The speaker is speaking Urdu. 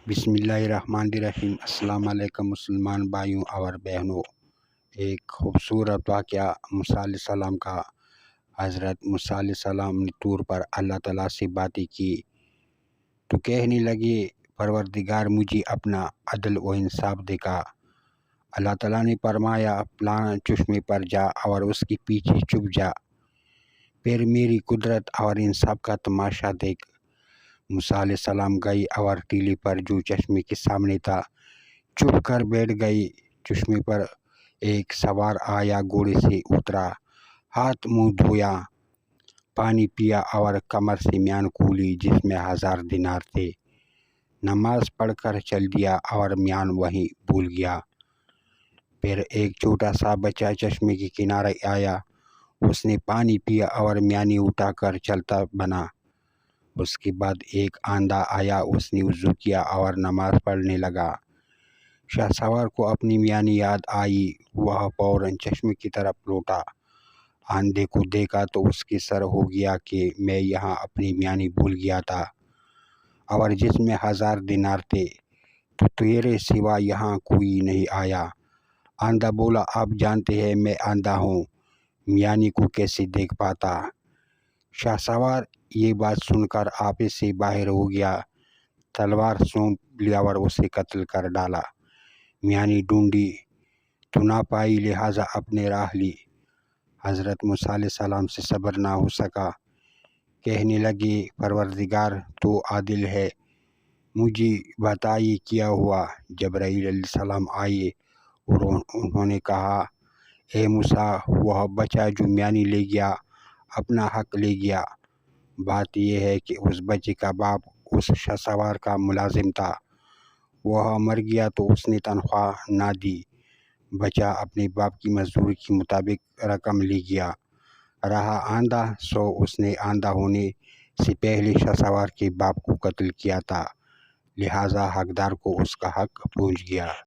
بسم اللہ الرحمن الرحیم۔ السلام علیکم مسلمان بھائیوں اور بہنوں۔ ایک خوبصورت واقعہ موسیٰ علیہ السلام کا۔ حضرت موسیٰ علیہ السلام نے طور پر اللہ تعالیٰ سے باتیں کی تو کہنے لگے، پروردگار مجھے اپنا عدل و انصاف دکھا۔ اللہ تعالیٰ نے فرمایا، فلاں چشمے پر جا اور اس کے پیچھے چھپ جا، پھر میری قدرت اور انصاف کا تماشا دیکھ۔ موسیٰ علیہ السلام گئی اور ٹیلے پر جو چشمے کے سامنے تھا چھپ کر بیٹھ گئی۔ چشمے پر ایک سوار آیا، گھوڑے سے اترا، ہاتھ منہ دھویا، پانی پیا اور کمر سے میان کھولی جس میں 1000 دینار تھے۔ نماز پڑھ کر چل دیا اور میان وہیں بھول گیا۔ پھر ایک چھوٹا سا بچہ چشمے کے کنارے آیا، اس نے پانی پیا اور میانی اٹھا کر چلتا بنا۔ اس کے بعد ایک اندھا آیا، اس نے وضو کیا اور نماز پڑھنے لگا۔ شاہ سوار کو اپنی میانی یاد آئی، وہ فوراً چشمے کی طرف لوٹا۔ اندھے کو دیکھا تو اس کے سر ہو گیا کہ میں یہاں اپنی میانی بھول گیا تھا اور جس میں 1000 دینار تھے، تو تیرے سوا یہاں کوئی نہیں آیا۔ اندھا بولا، آپ جانتے ہیں میں اندھا ہوں، میانی کو کیسے دیکھ پاتا؟ شاہ سوار یہ بات سن کر آپے سے باہر ہو گیا، تلوار سونپ لیا اور اسے قتل کر ڈالا۔ میانی ڈھونڈی تو نہ پائی، لہٰذا اپنے راہ لی۔ حضرت موسیٰ علیہ السلام سے صبر نہ ہو سکا، کہنے لگے، پروردگار تو عادل ہے، مجھے بتا یہ کیا ہوا؟ جبرائیل علیہ السلام آئے اور انہوں نے کہا، اے موسیٰ، وہ بچہ جو میانی لے گیا اپنا حق لے گیا۔ بات یہ ہے کہ اس بچے کا باپ اس شاہ سوار کا ملازم تھا، وہ مر گیا تو اس نے تنخواہ نہ دی، بچہ اپنے باپ کی مزدوری کے مطابق رقم لے گیا۔ رہا اندھا، سو اس نے اندھا ہونے سے پہلے شاہ سوار کے باپ کو قتل کیا تھا، لہٰذا حقدار کو اس کا حق پہنچ گیا۔